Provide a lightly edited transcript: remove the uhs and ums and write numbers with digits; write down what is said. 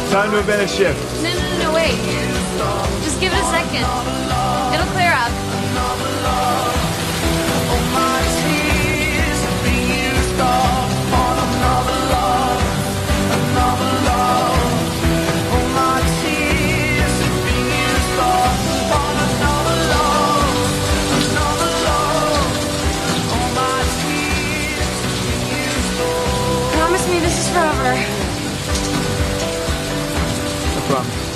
Time to invent a shift. No, wait. Just give it a second. It'll clear up. Promise me this is forever. No problem.